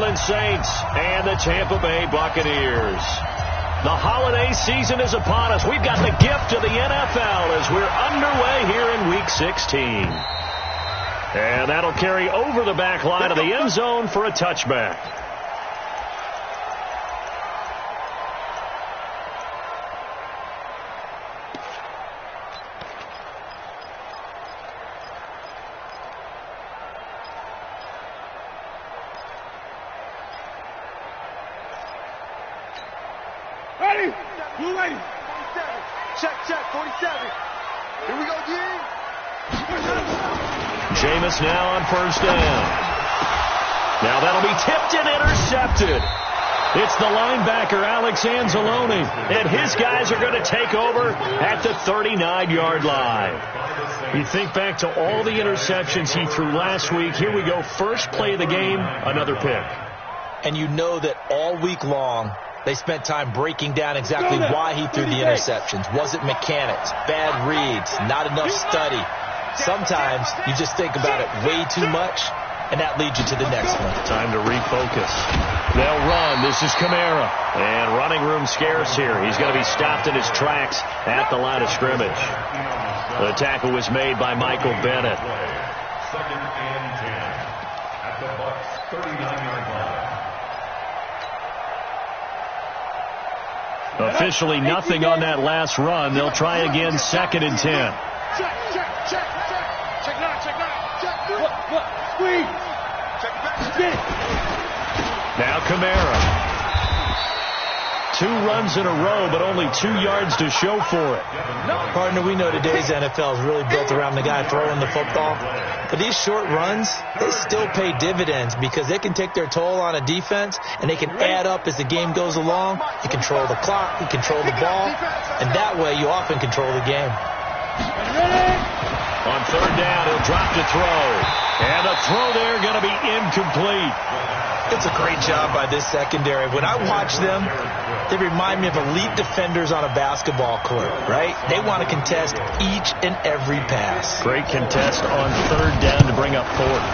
Orleans Saints and the Tampa Bay Buccaneers. The holiday season is upon us. We've got the gift of the NFL as we're underway here in Week 16. And that'll carry over the back line of the end zone for a touchback. Ready? Blue lady. 47. Check, 47. Here we go, D. Jameis now on first down. Now that'll be tipped and intercepted. It's the linebacker, Alex Anzalone, and his guys are going to take over at the 39-yard line. You think back to all the interceptions he threw last week. Here we go. First play of the game, another pick. And you know that all week long, they spent time breaking down exactly why he threw the interceptions. Was it mechanics, bad reads, not enough study? Sometimes you just think about it way too much, and that leads you to the next one. Time to refocus. They'll run. This is Kamara. And running room scarce here. He's going to be stopped in his tracks at the line of scrimmage. The tackle was made by Michael Bennett. Second and 10 at the Bucs 39-yard line. Officially nothing on that last run. They'll try again, second and 10. Now Kamara. 2 runs in a row, but only 2 yards to show for it. Partner, we know today's NFL is really built around the guy throwing the football. But these short runs, they still pay dividends because they can take their toll on a defense, and they can add up as the game goes along. You control the clock, you control the ball, and that way you often control the game. On third down, he'll drop to throw. And the throw there going to be incomplete. It's a great job by this secondary. When I watch them, they remind me of elite defenders on a basketball court, right? They want to contest each and every pass. Great contest on third down to bring up 4th.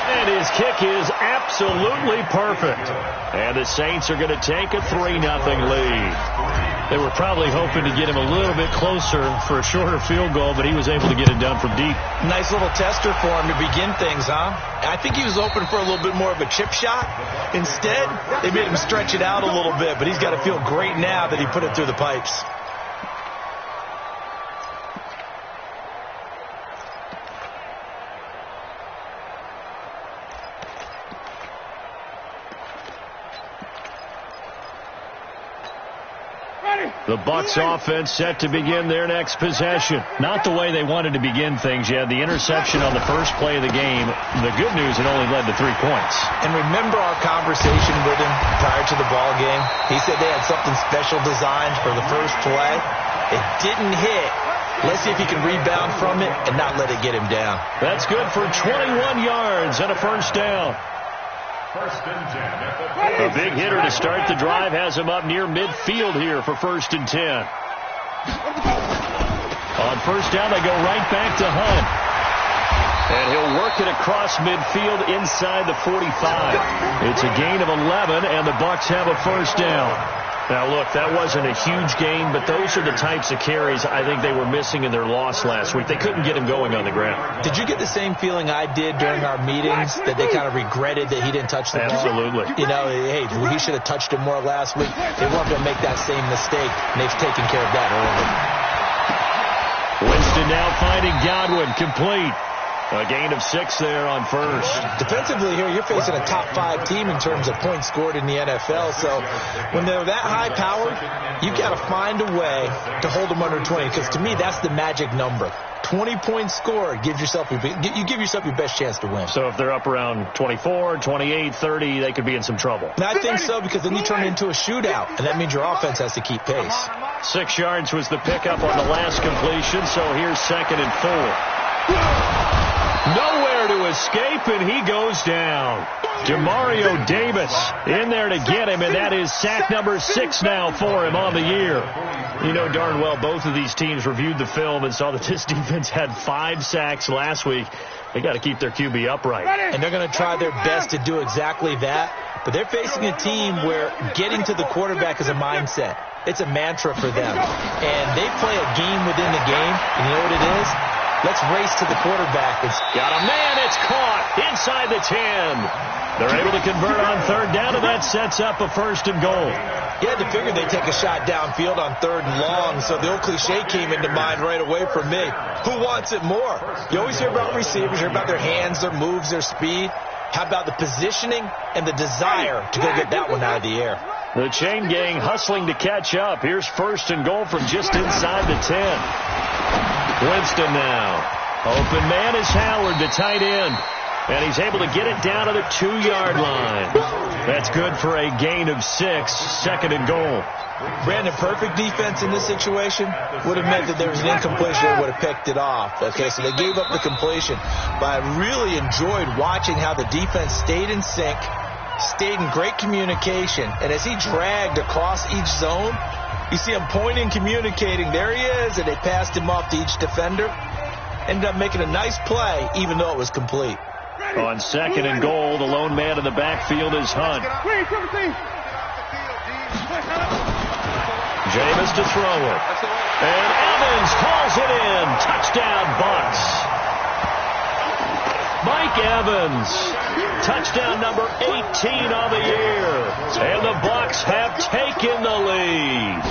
And his kick is absolutely perfect. And the Saints are going to take a 3-0 lead. They were probably hoping to get him a little bit closer for a shorter field goal, but he was able to get it done from deep. Nice little tester for him to begin things, huh? I think he was hoping for a little bit more of a chip shot. Instead, they made him stretch it out a little bit, but he's got to feel great now that he put it through the pipes. The Bucs offense set to begin their next possession. Not the way they wanted to begin things. You had the interception on the first play of the game. The good news, it only led to 3 points. And remember our conversation with him prior to the ball game? He said they had something special designed for the first play. It didn't hit. Let's see if he can rebound from it and not let it get him down. That's good for 21 yards and a first down. First and 10. A big hitter to start the drive has him up near midfield here for first and 10. On first down, they go right back to Hunt. And he'll work it across midfield inside the 45. It's a gain of 11, and the Bucs have a first down. Now, look, that wasn't a huge gain, but those are the types of carries I think they were missing in their loss last week. They couldn't get him going on the ground. Did you get the same feeling I did during our meetings, that they kind of regretted that he didn't touch the ball? Absolutely. You know, hey, he should have touched it more last week. They weren't going to make that same mistake, and they've taken care of that early. Winston now finding Godwin, complete. A gain of 6 there on first. Defensively here, you're facing a top 5 team in terms of points scored in the NFL. So when they're that high powered, you've got to find a way to hold them under 20. Because to me, that's the magic number. 20 points scored, you give yourself your best chance to win. So if they're up around 24, 28, 30, they could be in some trouble. And I think so, because then you turn it into a shootout, and that means your offense has to keep pace. 6 yards was the pickup on the last completion, so here's second and 4. Nowhere there to escape, and he goes down. Demario Davis in there to get him, and that is sack number 6 now for him on the year. You know darn well both of these teams reviewed the film and saw that this defense had 5 sacks last week. They got to keep their QB upright. And they're going to try their best to do exactly that. But they're facing a team where getting to the quarterback is a mindset. It's a mantra for them. And they play a game within the game. And you know what it is? Let's race to the quarterback. Got a man. It's caught inside the 10. They're able to convert on 3rd down, and that sets up a 1st and goal. You had to figure they'd take a shot downfield on 3rd and long, so the old cliche came into mind right away for me. Who wants it more? You always hear about receivers, hear about their hands, their moves, their speed. How about the positioning and the desire to go get that one out of the air? The chain gang hustling to catch up. Here's 1st and goal from just inside the 10. Winston now. Open man is Howard, the tight end. And he's able to get it down to the 2-yard line. That's good for a gain of 6, 2nd and goal. Brandon, perfect defense in this situation would have meant that there was an incompletion. They would have picked it off. Okay, so they gave up the completion. But I really enjoyed watching how the defense stayed in sync, stayed in great communication. And as he dragged across each zone, you see him pointing, communicating. There he is, and they passed him off to each defender. Ended up making a nice play, even though it was complete. On 2nd and goal, the lone man in the backfield is Hunt. Jameis to throw it. And Evans hauls it in. Touchdown, Bucks. Mike Evans. Touchdown number 18 on the year. And the Bucks have taken the lead.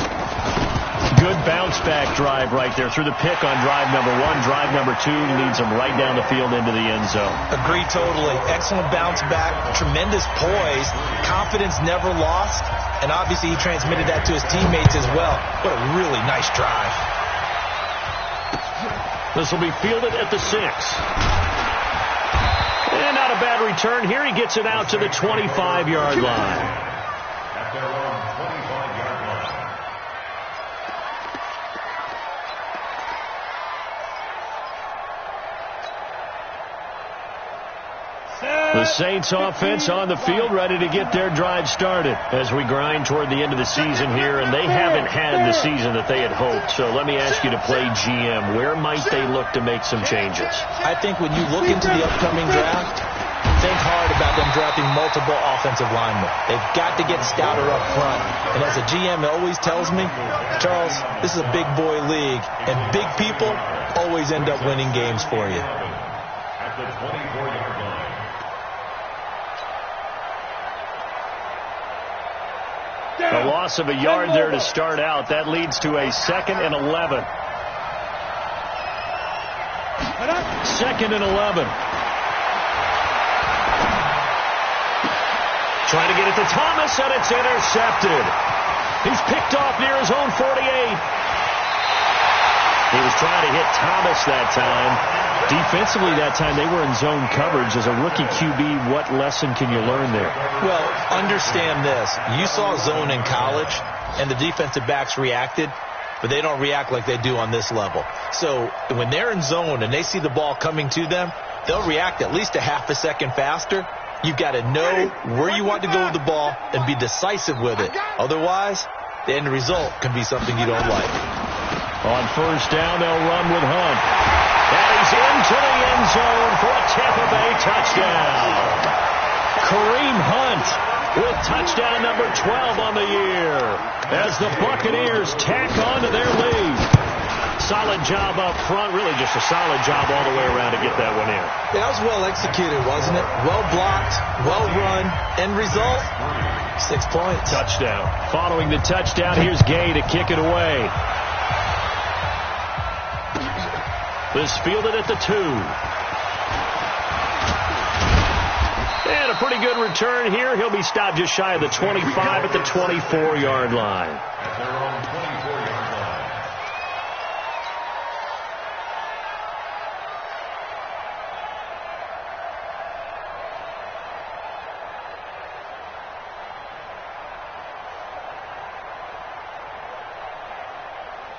Good bounce-back drive right there through the pick on drive number 1. Drive number 2 leads them right down the field into the end zone. Agree totally. Excellent bounce-back, tremendous poise, confidence never lost, and obviously he transmitted that to his teammates as well. What a really nice drive. This will be fielded at the 6. And not a bad return here. He gets it out to the 25-yard line. At their own 25-yard line. The Saints offense on the field, ready to get their drive started as we grind toward the end of the season here, and they haven't had the season that they had hoped. So let me ask you to play GM. Where might they look to make some changes? I think when you look into the upcoming draft, think hard about them drafting multiple offensive linemen. They've got to get stouter up front. And as a GM always tells me, Charles, this is a big boy league, and big people always end up winning games for you. At the 24-yard line. A loss of a yard there to start out. That leads to a 2nd and 11. 2nd and 11. Trying to get it to Thomas, and it's intercepted. He's picked off near his own 48. He was trying to hit Thomas that time. Defensively that time, they were in zone coverage. As a rookie QB, what lesson can you learn there? Well, understand this. You saw zone in college, and the defensive backs reacted, but they don't react like they do on this level. So when they're in zone and they see the ball coming to them, they'll react at least a half a second faster. You've got to know where you want to go with the ball and be decisive with it. Otherwise, the end result can be something you don't like. On 1st down, they'll run with Hunt. And he's into the end zone for a Tampa Bay touchdown. Kareem Hunt with touchdown number 12 on the year as the Buccaneers tack on to their lead. Solid job up front, really just a solid job all the way around to get that one in. That was well executed, wasn't it? Well blocked, well run. End result, 6 points. Touchdown. Following the touchdown, here's Gay to kick it away. This fielded at the 2. And a pretty good return here. He'll be stopped just shy of the 25 at the 24-yard line. At their own 24-yard line.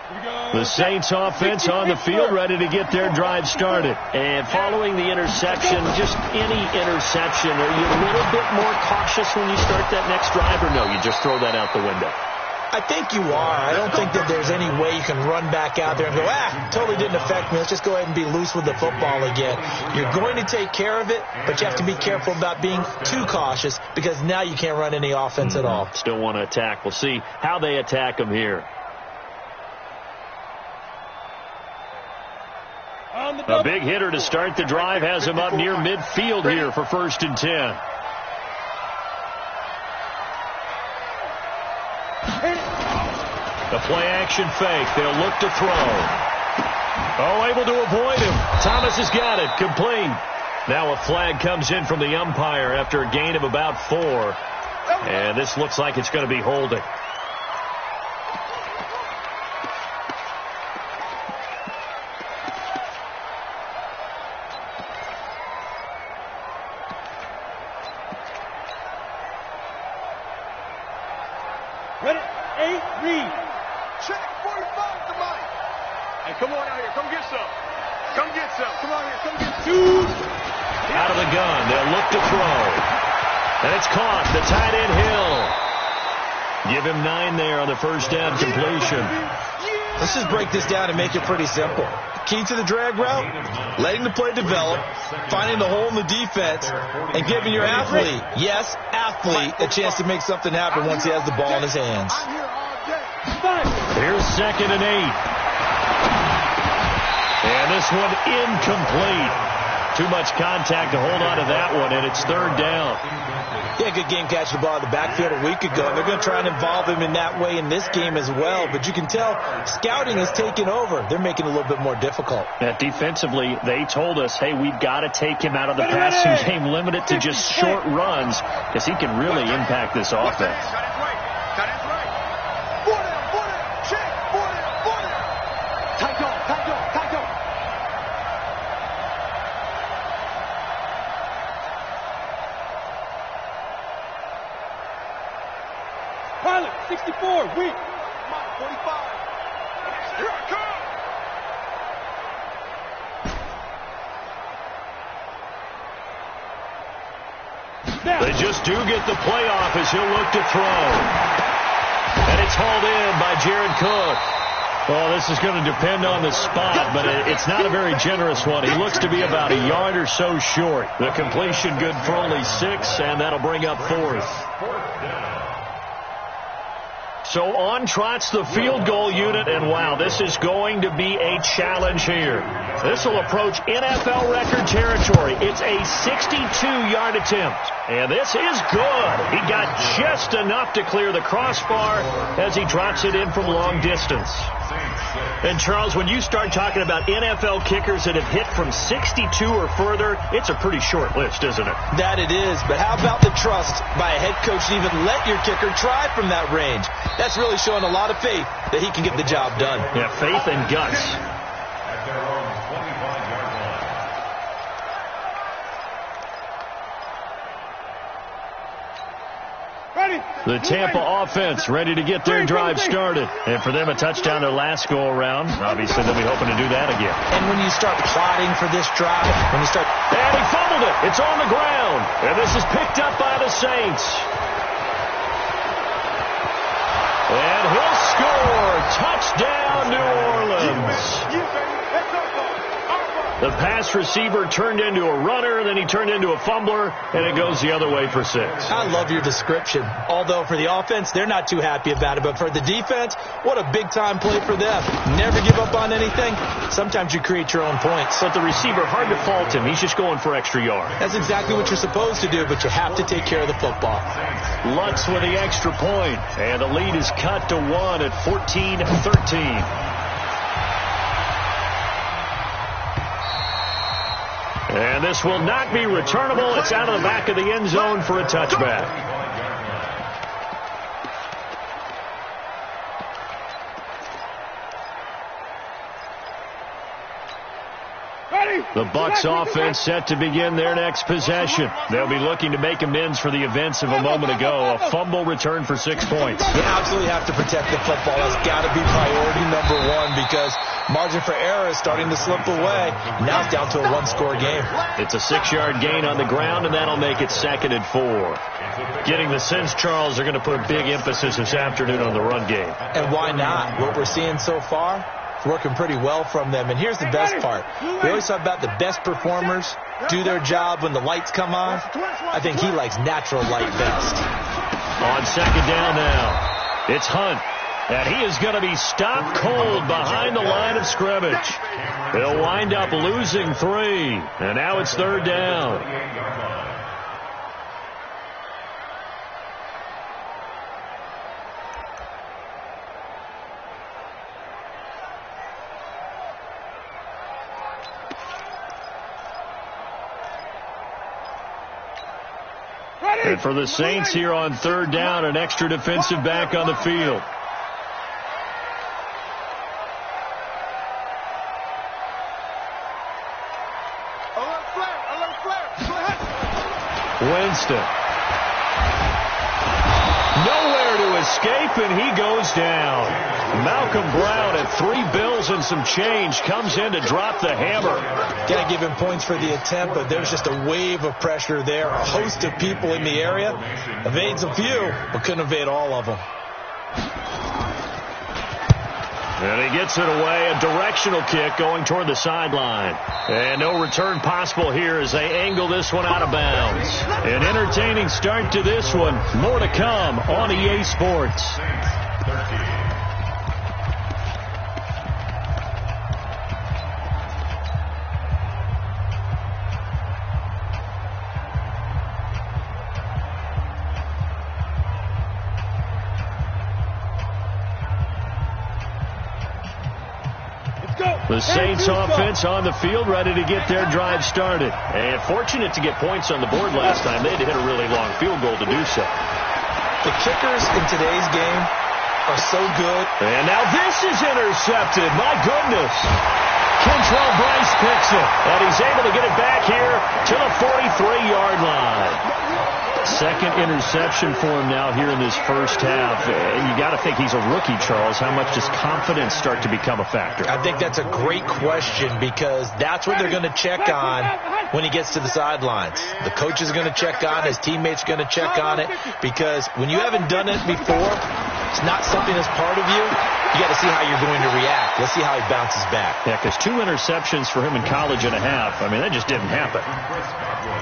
The Saints offense on the field, ready to get their drive started. And following the interception, just any interception, are you a little bit more cautious when you start that next drive, or no, you just throw that out the window? I think you are. I don't think that there's any way you can run back out there and go, totally didn't affect me. Let's just go ahead and be loose with the football again. You're going to take care of it, but you have to be careful about being too cautious because now you can't run any offense at all. Still want to attack. We'll see how they attack them here. A big hitter to start the drive has him up near midfield here for 1st and 10. The play-action fake. They'll look to throw. Oh, able to avoid him. Thomas has got it. Complete. Now a flag comes in from the umpire after a gain of about 4. And this looks like it's going to be holding. Ready? 8, read. Check 45, somebody. Hey, come on out here. Come get some. Come get some. Come on here. Come get two. Out of the gun. They'll look to throw. And it's caught. The tight end Hill. Give him 9 there on the first down completion. Let's just break this down and make it pretty simple. Key to the drag route, letting the play develop, finding the hole in the defense, and giving your athlete, yes, athlete, a chance to make something happen once he has the ball in his hands. Here's 2nd and 8. And this one incomplete. Too much contact to hold on to that one, and it's 3rd down. Yeah, good game catching the ball in the backfield a week ago. They're going to try and involve him in that way in this game as well. But you can tell scouting is taking over. They're making it a little bit more difficult. Defensively, they told us, hey, we've got to take him out of the passing game, limit it to just short runs, because he can really impact this offense. Pilot, 64, weak. 45. Here I come. They just do get the playoff as he'll look to throw. And it's hauled in by Jared Cook. Well, this is going to depend on the spot, but it's not a very generous one. He looks to be about a yard or so short. The completion good for only 6, and that'll bring up 4th. So on trots the field goal unit, and wow, this is going to be a challenge here. This will approach NFL record territory. It's a 62-yard attempt, and this is good. He got just enough to clear the crossbar as he drops it in from long distance. And Charles, when you start talking about NFL kickers that have hit from 62 or further, it's a pretty short list, isn't it? That it is, but how about the trust by a head coach to even let your kicker try from that range? That's really showing a lot of faith that he can get the job done. Yeah, faith and guts. At their own 25-yard line. Ready. The Tampa offense ready to get their drive started. And for them, a touchdown their last go-around. Obviously, they'll be hoping to do that again. And when you start plotting for this drive, when you start... And he fumbled it. It's on the ground. And this is picked up by the Saints. And he'll score. Touchdown, New Orleans. The pass receiver turned into a runner, then he turned into a fumbler, and it goes the other way for 6. I love your description. Although for the offense, they're not too happy about it. But for the defense, what a big-time play for them. Never give up on anything. Sometimes you create your own points. But the receiver, hard to fault him. He's just going for extra yard. That's exactly what you're supposed to do, but you have to take care of the football. Lutz with the extra point, and the lead is cut to 1 at 14-13. And this will not be returnable. It's out of the back of the end zone for a touchback. Ready? The Bucs offense set to begin their next possession. They'll be looking to make amends for the events of a moment ago. A fumble return for 6 points. They absolutely have to protect the football. That's got to be priority number one because margin for error is starting to slip away. Now it's down to a one-score game. It's a 6-yard gain on the ground, and that'll make it 2nd and 4. Getting the sense, Charles, they're going to put a big emphasis this afternoon on the run game. And why not? What we're seeing so far, it's working pretty well from them. And here's the best part. We always talk about the best performers do their job when the lights come on. I think he likes natural light best. On 2nd down now, it's Hunt. And he is going to be stopped cold behind the line of scrimmage. He'll wind up losing 3. And now it's 3rd down. And for the Saints here on 3rd down, an extra defensive back on the field. Winston. Nowhere to escape, and he goes down. Malcolm Brown at 3 bills and some change comes in to drop the hammer. Got to give him points for the attempt, but there's just a wave of pressure there. A host of people in the area. Evades a few, but couldn't evade all of them. And he gets it away, a directional kick going toward the sideline. And no return possible here as they angle this one out of bounds. An entertaining start to this one. More to come on EA Sports. The Saints offense on the field, ready to get their drive started. And fortunate to get points on the board last time. They had to hit a really long field goal to do so. The kickers in today's game are so good. And now this is intercepted. My goodness. Kentrell Bryce picks it. And he's able to get it back here to the 43-yard line. 2nd interception for him now here in this first half. You got to think he's a rookie, Charles. How much does confidence start to become a factor? I think that's a great question because that's what they're going to check on when he gets to the sidelines. The coach is going to check on, his teammates are going to check on it because when you haven't done it before, it's not something that's part of you. You got to see how you're going to react. Let's see how he bounces back. Yeah, because 2 interceptions for him in college and a half. I mean, that just didn't happen.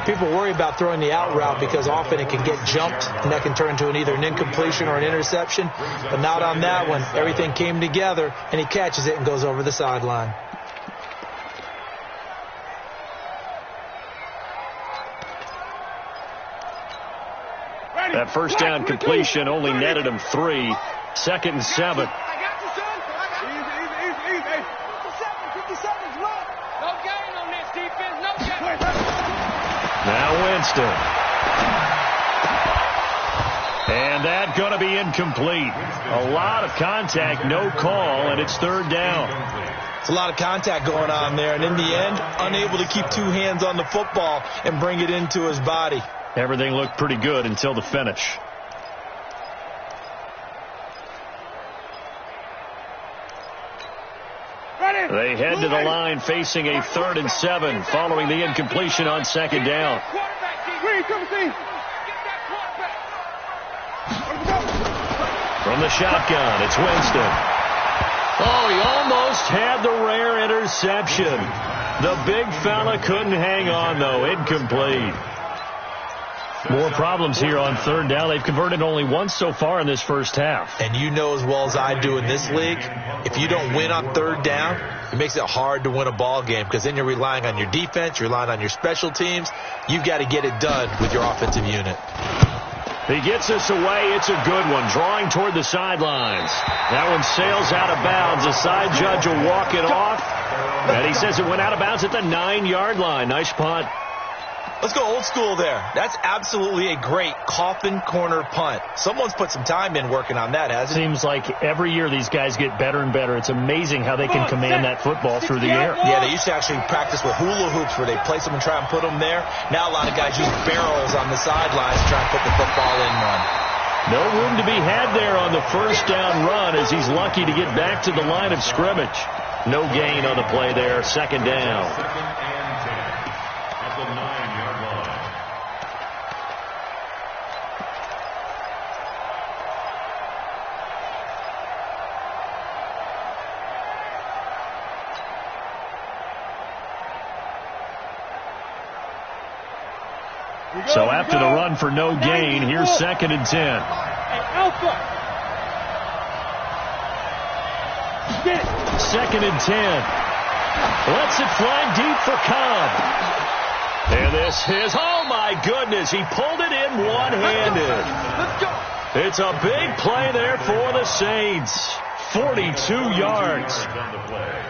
People worry about throwing the out route because often it can get jumped and that can turn into either an incompletion or an interception. But not on that one. Everything came together and he catches it and goes over the sideline. That first down completion only netted him 3. 2nd and 7. Now Winston. And that going to be incomplete. A lot of contact, no call, and it's 3rd down. It's a lot of contact going on there, and in the end, unable to keep 2 hands on the football and bring it into his body. Everything looked pretty good until the finish. They head to the line facing a 3rd and 7 following the incompletion on 2nd down. From the shotgun, it's Winston. Oh, he almost had the rare interception. The big fella couldn't hang on, though. Incomplete. More problems here on 3rd down. They've converted only once so far in this first half. And you know as well as I do in this league, if you don't win on 3rd down, it makes it hard to win a ball game because then you're relying on your defense, you're relying on your special teams. You've got to get it done with your offensive unit. He gets this away. It's a good one. Drawing toward the sidelines. That one sails out of bounds. The side judge will walk it off. And he says it went out of bounds at the 9-yard line. Nice punt. Let's go old school there. That's absolutely a great coffin corner punt. Someone's put some time in working on that, hasn't it? Seems like every year these guys get better and better. It's amazing how they can command that football through the air. Yeah, they used to actually practice with hula hoops where they place them and try and put them there. Now a lot of guys use barrels on the sidelines to try and put the football in one. No room to be had there on the first down run as he's lucky to get back to the line of scrimmage. No gain on the play there, second down. Second and 10 at the 9-yard line. So after the run for no gain, here's second and 10. Alpha. Second and 10. Lets it fly deep for Cobb. And this is, oh my goodness, he pulled it in one-handed. Let's go. It's a big play there for the Saints. 42 yards. On the play.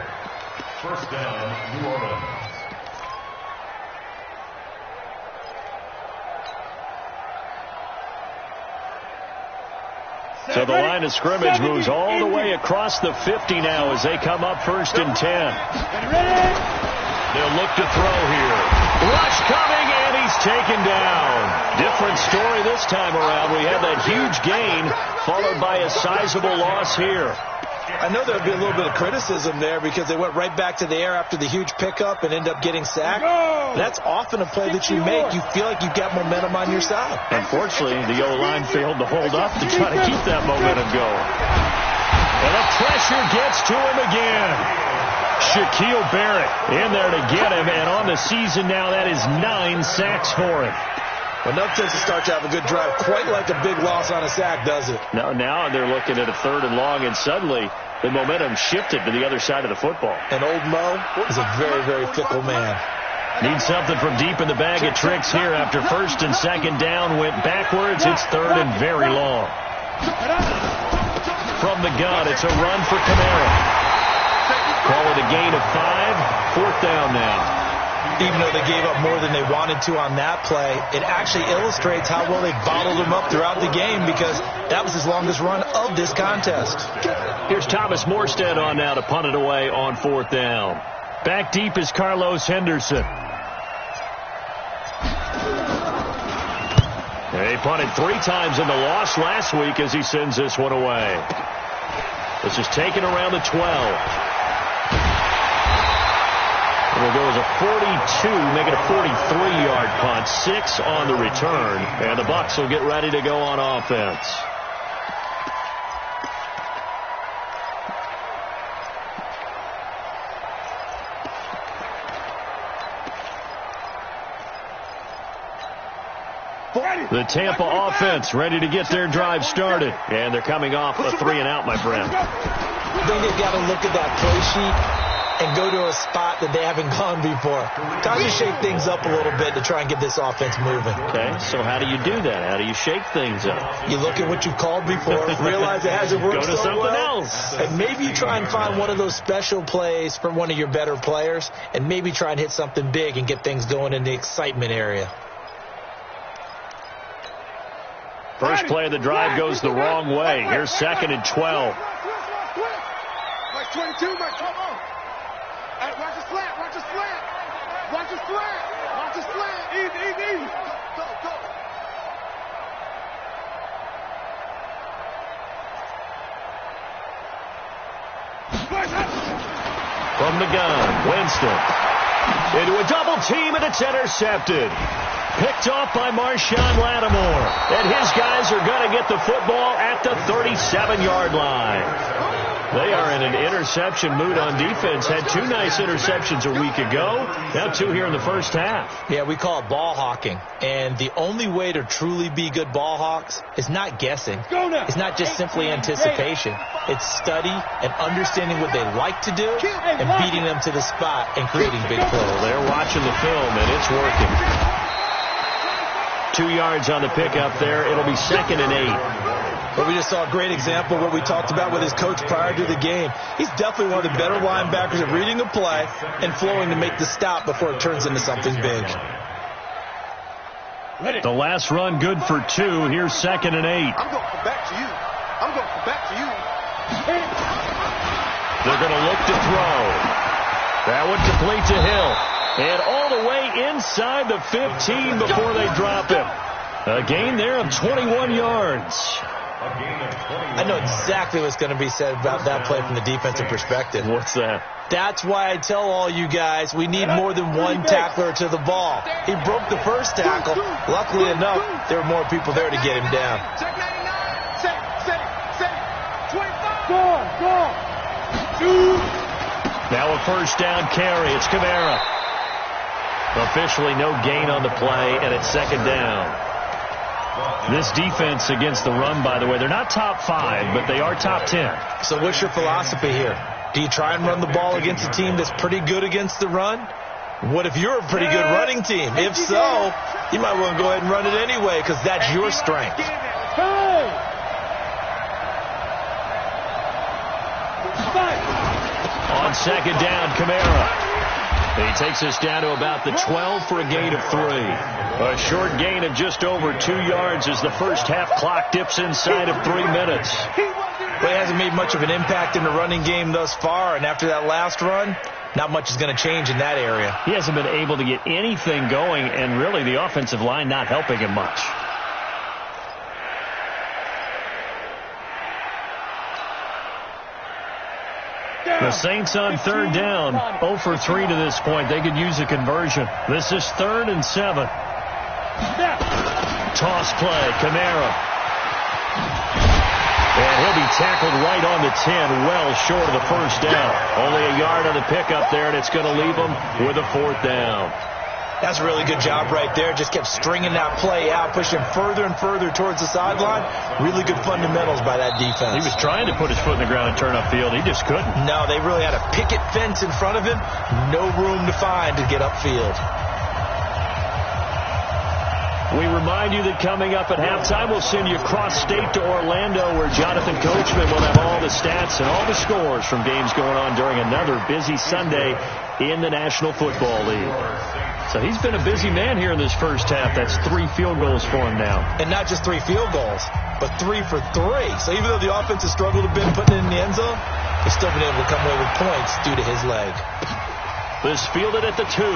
First down, New Orleans. So the line of scrimmage moves all the way across the 50 now as they come up first and 10. They'll look to throw here. Rush coming, and he's taken down. Different story this time around. We had that huge gain followed by a sizable loss here. I know there'll be a little bit of criticism there because they went right back to the air after the huge pickup and end up getting sacked. That's often a play that you make. You feel like you've got momentum on your side. Unfortunately, the O-line failed to hold up to try to keep that momentum going. And the pressure gets to him again. Shaquille Barrett in there to get him, and on the season now, that is 9 sacks for him. Enough to start to have a good drive. Quite like a big loss on a sack, does it? Now they're looking at a third and long, and suddenly the momentum shifted to the other side of the football. And old Mo is a very, very fickle man. Needs something from deep in the bag of tricks here after first and second down went backwards. It's third and very long. From the gun, it's a run for Kamara. Call it a gain of 5, fourth down now. Even though they gave up more than they wanted to on that play, it actually illustrates how well they bottled him up throughout the game because that was his longest run of this contest. Here's Thomas Morstead on now to punt it away on fourth down. Back deep is Carlos Henderson. He punted 3 times in the loss last week as he sends this one away. This is taken around the 12. It'll go as a 42, make it a 43-yard punt, 6 on the return, and the Bucs will get ready to go on offense. The Tampa offense ready to get their drive started, and they're coming off a 3-and-out, my friend. I think they've got to look at that play sheet and go to a spot that they haven't gone before. Time to shake things up a little bit to try and get this offense moving. Okay, so how do you do that? How do you shake things up? You look at what you've called before, realize it hasn't worked Go to so something well, else. and maybe you try and find one of those special plays from one of your better players, and maybe try and hit something big and get things going in the excitement area. First play of the drive goes the wrong way. Here's second and 12. Mike 22, Mike, come on. Hey, watch the slant, watch the slant. Watch the slant. Watch the slant. Easy. Go. From the gun, Winston. Into a double team, and it's intercepted. Picked off by Marshawn Lattimore. And his guys are going to get the football at the 37-yard line. They are in an interception mood on defense. Had 2 nice interceptions a week ago. Now 2 here in the first half. Yeah, we call it ball hawking. And the only way to truly be good ball hawks is not guessing. It's not just simply anticipation. It's study and understanding what they like to do and beating them to the spot and creating big plays. Well, they're watching the film, and it's working. 2 yards on the pickup there. It'll be second and 8. But we just saw a great example of what we talked about with his coach prior to the game. He's definitely one of the better linebackers at reading a play and flowing to make the stop before it turns into something big. The last run good for 2. Here's 2nd and 8. I'm going to come back to you. I'm going to come back to you. They're going to look to throw. That one complete to Hill. And all the way inside the 15 before they drop him. A gain there of 21 yards. I know exactly what's going to be said about that play from the defensive perspective. What's that? That's why I tell all you guys we need more than one tackler to the ball. He broke the first tackle. Luckily enough, there were more people there to get him down. Check 99. Set. 25. Go. 2. Now a first down carry. It's Kamara. Officially no gain on the play, and it's 2nd down. This defense against the run, by the way, they're not top 5, but they are top 10. So what's your philosophy here? Do you try and run the ball against a team that's pretty good against the run? What if you're a pretty good running team? If so, you might want to go ahead and run it anyway because that's your strength. On 2nd down, Kamara. He takes us down to about the 12 for a gain of 3. A short gain of just over 2 yards as the first half clock dips inside of 3 minutes. Well, he hasn't made much of an impact in the running game thus far, and after that last run, not much is going to change in that area. He hasn't been able to get anything going, and really the offensive line not helping him much. The Saints on 3rd down, 0 for 3 to this point. They could use a conversion. This is 3rd and 7. Toss play, Kamara. And he'll be tackled right on the 10, well short of the first down. Only a yard on the pickup there, and it's going to leave him with a 4th down. That's a really good job right there. Just kept stringing that play out, pushing further and further towards the sideline. Really good fundamentals by that defense. He was trying to put his foot in the ground and turn upfield. He just couldn't. No, they really had a picket fence in front of him. No room to find to get upfield. We remind you that coming up at halftime, we'll send you cross-state to Orlando, where Jonathan Coachman will have all the stats and all the scores from games going on during another busy Sunday in the National Football League. So he's been a busy man here in this first half. That's 3 field goals for him now. And not just 3 field goals, but 3 for 3. So even though the offense has struggled a bit putting it in the end zone, they've still been able to come away with points due to his leg. This fielded at the 2.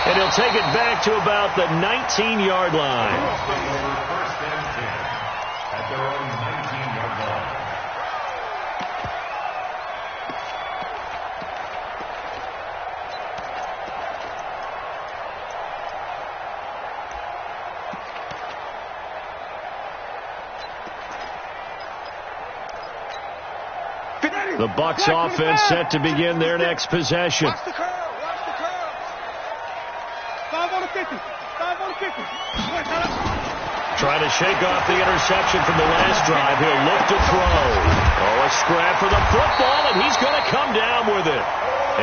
And he'll take it back to about the 19-yard line. First and 10 at their own 19-yard line. The Bucs offense set to begin their next possession. Watch the curl. 5 on the 50. 5 on the 50. Trying to shake off the interception from the last drive. He'll look to throw. Oh, a scrap for the football, and he's going to come down with it.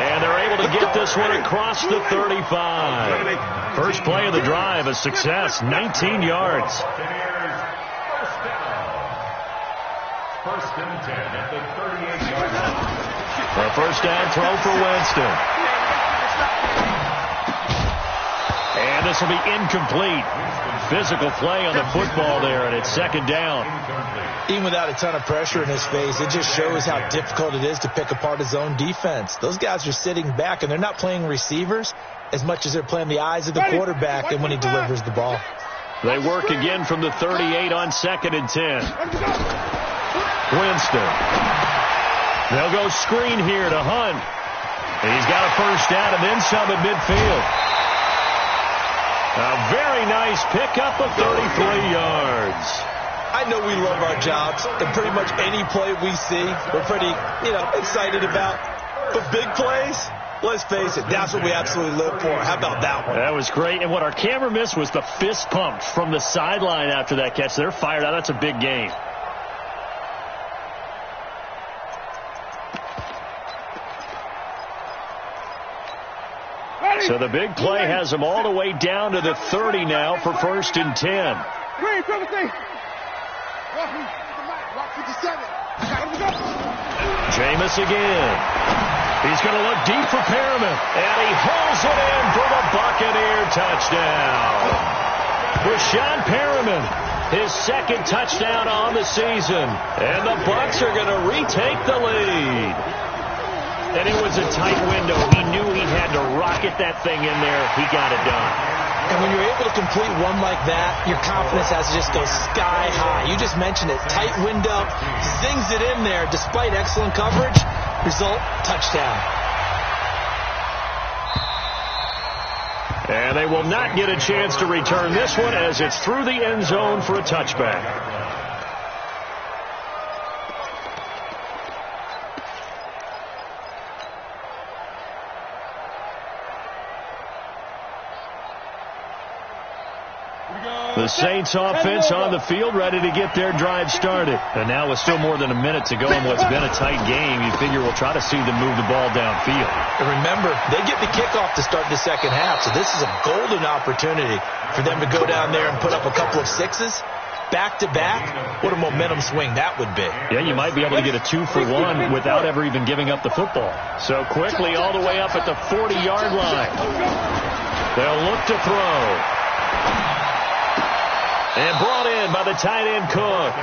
And they're able to get this one across the 35. First play of the drive, a success, 19 yards. First and 10 at the 38-yard line. A first down throw for Winston. And this will be incomplete. Physical play on the football there, and it's 2nd down. Even without a ton of pressure in his face, it just shows how difficult it is to pick apart his own defense. Those guys are sitting back, and they're not playing receivers as much as they're playing the eyes of the quarterback and when he delivers the ball. They work again from the 38 on 2nd and 10. Winston. They'll go screen here to Hunt. And he's got a first down and then some at midfield. A very nice pickup of 33 yards. I know we love our jobs, and pretty much any play we see, we're pretty, excited about. But big plays, let's face it, that's what we absolutely live for. How about that one? That was great. And what our camera missed was the fist pump from the sideline after that catch. They're fired out. That's a big game. So the big play has them all the way down to the 30 now for 1st and 10. Jameis again. He's going to look deep for Perriman, and he hauls it in for the Buccaneer touchdown. Rashawn Perriman, his second touchdown on the season, and the Bucs are going to retake the lead. And it was a tight window. He knew he had to rocket that thing in there. He got it done. And when you're able to complete one like that, your confidence has to just go sky high. You just mentioned it. Tight window, zings it in there despite excellent coverage. Result, touchdown. And they will not get a chance to return this one as it's through the end zone for a touchback. The Saints offense on the field, ready to get their drive started. And now with still more than a minute to go in what's been a tight game, you figure we'll try to see them move the ball downfield. And remember, they get the kickoff to start the second half, so this is a golden opportunity for them to go down there and put up a couple of sixes. Back-to-back, what a momentum swing that would be. Yeah, you might be able to get a 2-for-1 without ever even giving up the football. So quickly all the way up at the 40-yard line. They'll look to throw. And brought in by the tight end Cook.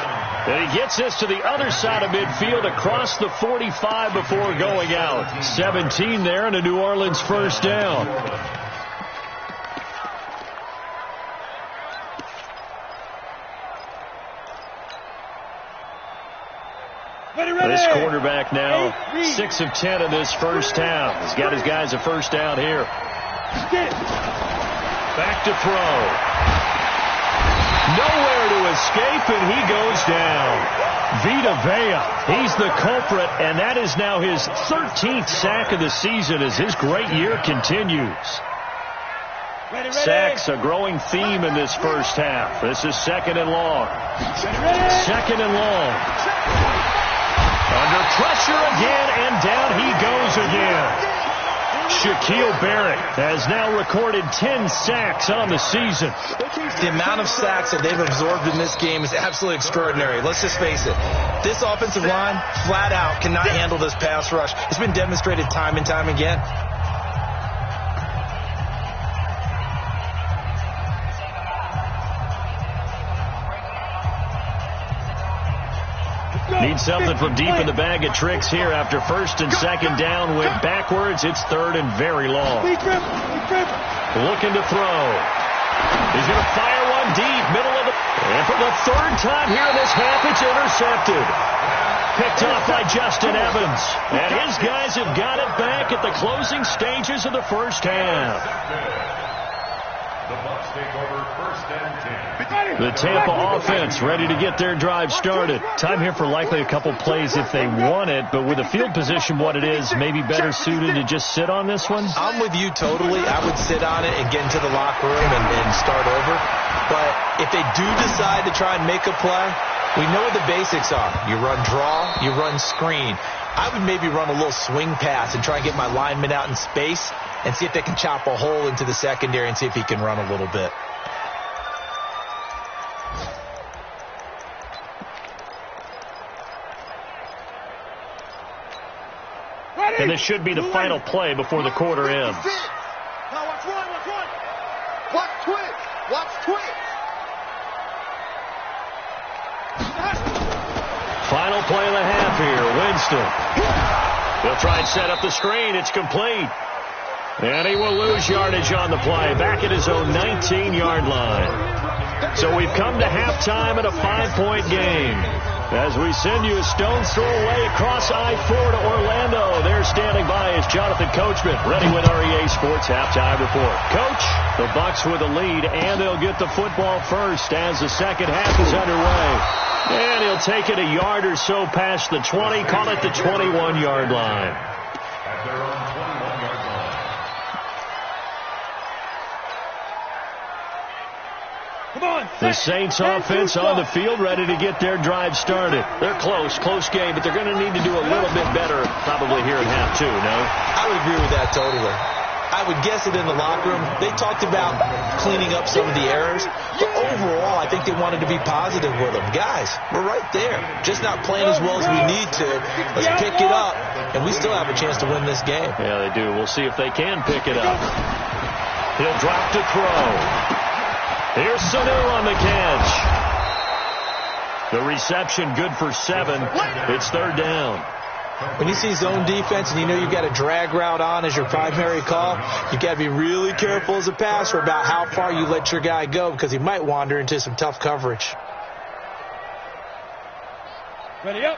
And he gets this to the other side of midfield across the 45 before going out. 17 there and a New Orleans first down. This quarterback now 6 of 10 in this first half. He's got his guys a first down here. Back to throw. Nowhere to escape, and he goes down. Vita Vea, he's the culprit, and that is now his 13th sack of the season as his great year continues. Sacks, a growing theme in this first half. This is second and long. Second and long. Under pressure again, and down he goes again. Shaquille Barrett has now recorded 10 sacks on the season. The amount of sacks that they've absorbed in this game is absolutely extraordinary. Let's just face it. This offensive line, flat out, cannot handle this pass rush. It's been demonstrated time and time again. Need something from deep in the bag of tricks here after first and second down went backwards. It's third and very long. Looking to throw. He's going to fire one deep, middle of the... And for the third time here in this half, it's intercepted. Picked off by Justin Evans. And his guys have got it back at the closing stages of the first half. The Bucs take over first and 10. The Tampa offense ready to get their drive started. Time here for likely a couple plays if they want it, but with the field position what it is, maybe better suited to just sit on this one? I'm with you totally. I would sit on it and get into the locker room and start over. But if they do decide to try and make a play, we know what the basics are. You run draw, you run screen. I would maybe run a little swing pass and try and get my lineman out in space and see if they can chop a hole into the secondary and see if he can run a little bit. And this should be the final play before the quarter ends. Now watch one. Watch twitch. Watch twitch. Final play of the half here. Winston. He'll try and set up the screen. It's complete. And he will lose yardage on the play. Back at his own 19-yard line. So we've come to halftime at a 5-point game. As we send you a stone's throw away across I-4 to Orlando. There standing by is Jonathan Coachman, ready with REA Sports Halftime Report. Coach, the Bucs with the lead, and they'll get the football first as the second half is underway. And he'll take it a yard or so past the 20, call it the 21-yard line. At their own 21-yard line. The Saints offense on the field ready to get their drive started. They're close game, but they're going to need to do a little bit better probably here in half two, no? I would agree with that totally. I would guess it in the locker room. They talked about cleaning up some of the errors, but overall, I think they wanted to be positive with them. Guys, we're right there. Just not playing as well as we need to. Let's pick it up, and we still have a chance to win this game. Yeah, they do. We'll see if they can pick it up. He'll drop to throw. Here's Sanu on the catch. The reception good for 7. It's 3rd down. When you see zone defense and you know you've got a drag route on as your primary call, you've got to be really careful as a passer about how far you let your guy go because he might wander into some tough coverage. Ready up.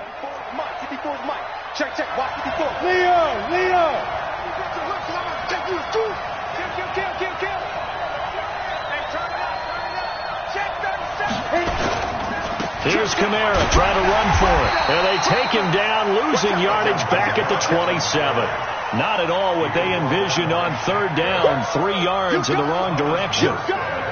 Mike. 54 Mike. Check. Watch 54. Leo. Take you two. Kill. Hey, turn it up. Check 37. Here's Kamara trying to run for it. And they take him down, losing yardage back at the 27. Not at all what they envisioned on 3rd down. 3 yards in the wrong direction.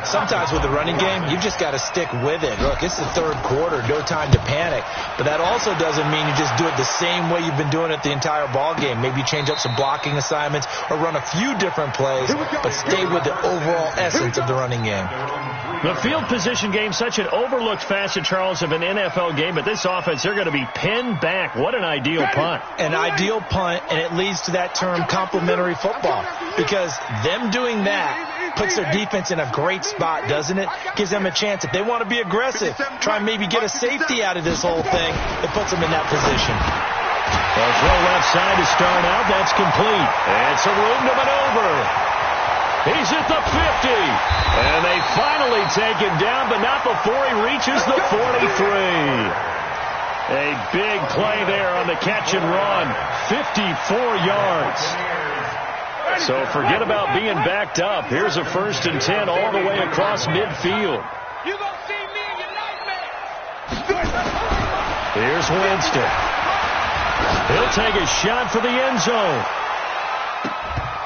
Sometimes with the running game, you've just got to stick with it. Look, it's the 3rd quarter, no time to panic. But that also doesn't mean you just do it the same way you've been doing it the entire ball game. Maybe change up some blocking assignments or run a few different plays, but stay with the overall essence of the running game. The field position game, such an overlooked facet, Charles, of an NFL game. But this offense, they're going to be pinned back. What an ideal punt. An ideal punt, and it leads to that term complementary football. Because them doing that puts their defense in a great spot, doesn't it? Gives them a chance. If they want to be aggressive, try and maybe get a safety out of this whole thing, it puts them in that position. Well, throw left side to start out. That's complete. And some room to maneuver. He's at the 50. And they finally take him down, but not before he reaches the 43. A big play there on the catch and run. 54 yards. So forget about being backed up. Here's a 1st and 10 all the way across midfield. You gonna see me in your nightmares. Here's Winston. He'll take a shot for the end zone.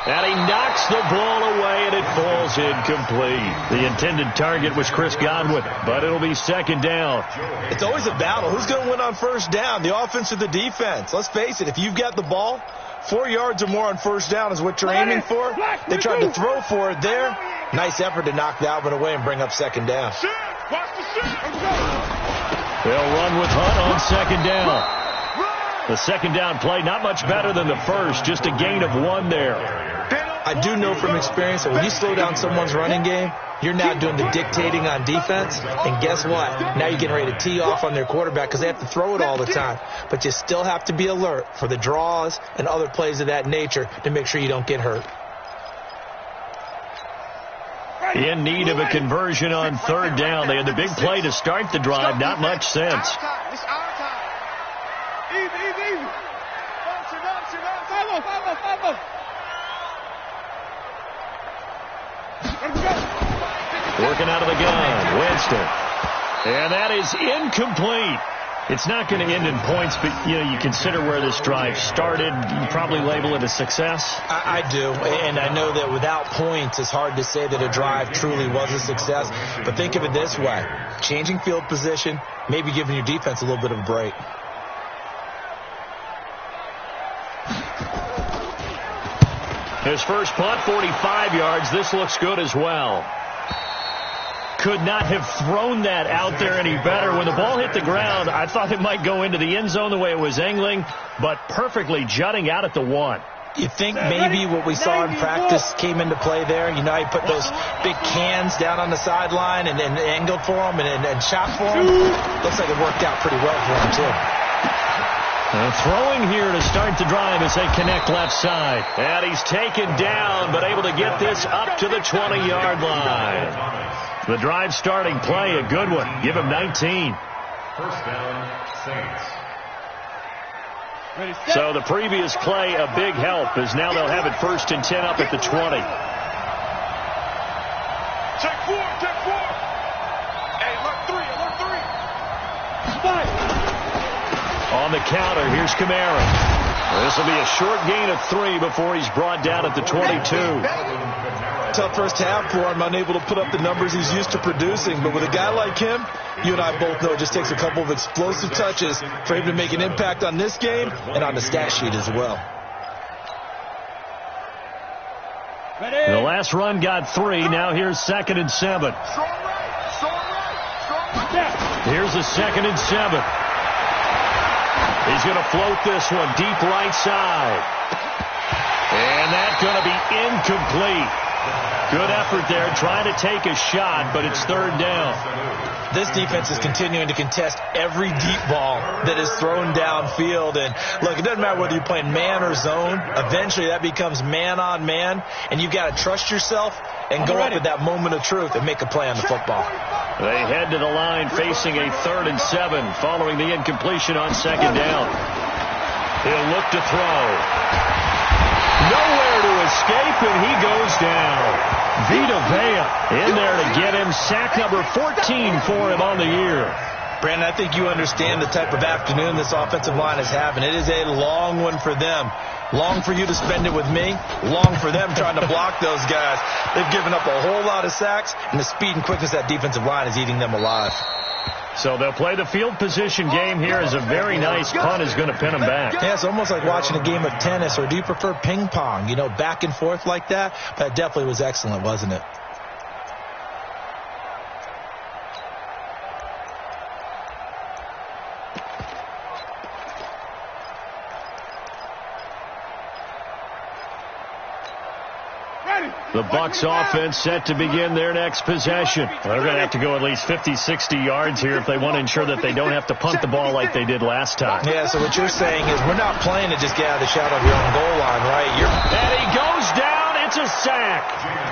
And he knocks the ball away, and it falls incomplete. The intended target was Chris Godwin, but it'll be 2nd down. It's always a battle. Who's going to win on 1st down, the offense or the defense? Let's face it, if you've got the ball, 4 yards or more on 1st down is what you're aiming for. They tried to throw for it there. Nice effort to knock that one away and bring up 2nd down. They'll run with Hunt on 2nd down. The 2nd down play, not much better than the first, just a gain of 1 there. I do know from experience that when you slow down someone's running game, you're now doing the dictating on defense. And guess what? Now you're getting ready to tee off on their quarterback because they have to throw it all the time. But you still have to be alert for the draws and other plays of that nature to make sure you don't get hurt. In need of a conversion on 3rd down. They had the big play to start the drive. Not much sense. Easy. Follow. Working out of the gun, Winston. And that is incomplete. It's not going to end in points, but you consider where this drive started. You probably label it a success. I do, and I know that without points, it's hard to say that a drive truly was a success. But think of it this way. Changing field position, maybe giving your defense a little bit of a break. His first punt, 45 yards. This looks good as well. Could not have thrown that out there any better. When the ball hit the ground, I thought it might go into the end zone the way it was angling, but perfectly jutting out at the 1. You think maybe what we saw in practice came into play there? You know, he put those big cans down on the sideline and angled for him and shot for him. Looks like it worked out pretty well for him, too. Throwing here to start the drive as they connect left side. And he's taken down, but able to get this up to the 20-yard line. The drive starting play, a good one. Give him 19. 1st down, Saints. So the previous play, a big help, as now they'll have it 1st and 10 up at the 20. Check 4. Hey, alert 3. On the counter, here's Kamara. This will be a short gain of 3 before he's brought down at the 22. Tough first half for him, unable to put up the numbers he's used to producing. But with a guy like him, you and I both know it just takes a couple of explosive touches for him to make an impact on this game and on the stat sheet as well. The last run got 3. Now here's 2nd and 7. Here's a 2nd and 7. He's going to float this one deep right side. And that's going to be incomplete. Good effort there, trying to take a shot, but it's 3rd down. This defense is continuing to contest every deep ball that is thrown downfield. And, look, it doesn't matter whether you're playing man or zone. Eventually that becomes man on man, and you've got to trust yourself and go up at that moment of truth and make a play on the football. They head to the line facing a 3rd and 7 following the incompletion on 2nd down. He'll look to throw. Nowhere to escape, and he goes down. Vita Vea in there to get him. Sack number 14 for him on the year. Brandon, I think you understand the type of afternoon this offensive line is having. It is a long one for them. Long for you to spend it with me. Long for them trying to block those guys. They've given up a whole lot of sacks, and the speed and quickness of that defensive line is eating them alive. So they'll play the field position game here as a very nice punt is going to pin them back. Yeah, it's almost like watching a game of tennis, or do you prefer ping pong? You know, back and forth like that? That definitely was excellent, wasn't it? The Bucs offense set to begin their next possession. They're going to have to go at least 50, 60 yards here if they want to ensure that they don't have to punt the ball like they did last time. Yeah, so what you're saying is we're not playing to just get out of the shadow of your own goal line, right? And he goes down. It's a sack.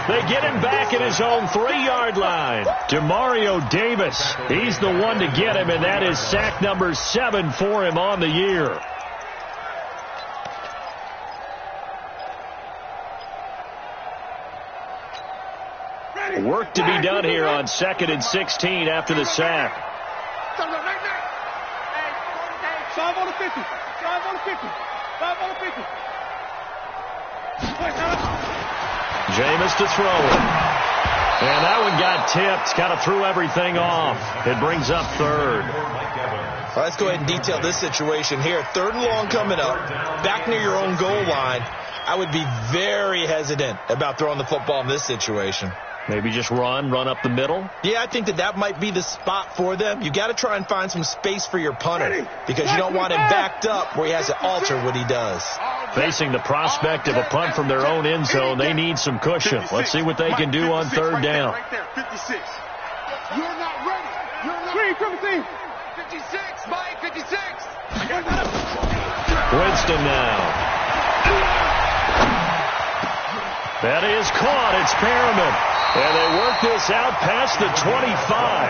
They get him back at his own 3-yard line. Demario Davis, he's the one to get him, and that is sack number 7 for him on the year. Work to be done here on 2nd and 16 after the sack. Drive on the 50. Drive on the 50. Drive on the 50. Jameis to throw it. And that one got tipped. Kind of threw everything off. It brings up 3rd. Well, let's go ahead and detail this situation here. 3rd and long coming up. Back near your own goal line. I would be very hesitant about throwing the football in this situation. Maybe just run up the middle? Yeah, I think that might be the spot for them. You got to try and find some space for your punter because you don't want him backed up where he has to alter what he does. Facing the prospect of a punt from their own end zone, they need some cushion. Let's see what they can do on 3rd down. Right there, 56. You're not ready. You're not ready. 56, Mike, 56. Winston now. That is caught. It's Perriman. And they work this out past the 25.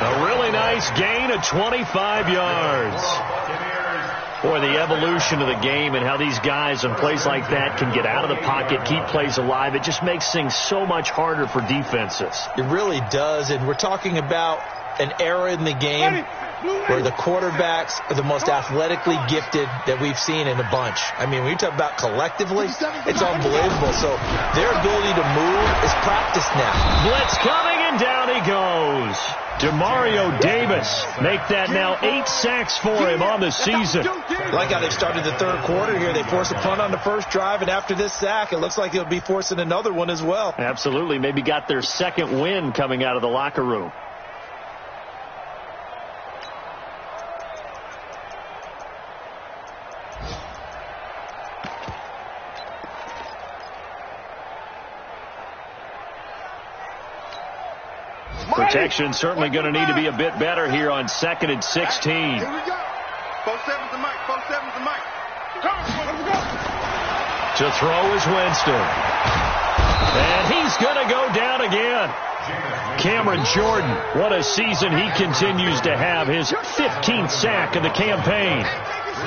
A really nice gain of 25 yards. Boy, the evolution of the game and how these guys in plays like that can get out of the pocket, keep plays alive, it just makes things so much harder for defenses. It really does, and we're talking about an era in the game where the quarterbacks are the most athletically gifted that we've seen in a bunch. I mean, when you talk about collectively, it's unbelievable. So their ability to move is practiced now. Blitz coming, and down he goes. Demario Davis make that now 8 sacks for him on the season. Like how they started the 3rd quarter here. They forced a punt on the first drive, and after this sack, it looks like they'll be forcing another one as well. Absolutely. Maybe got their 2nd win coming out of the locker room. Protection certainly going to need to be a bit better here on 2nd and 16. Here we go. 4-7's the mic. 4-7's the mic. To throw is Winston. And he's going to go down again. Cameron Jordan, what a season he continues to have. His 15th sack of the campaign.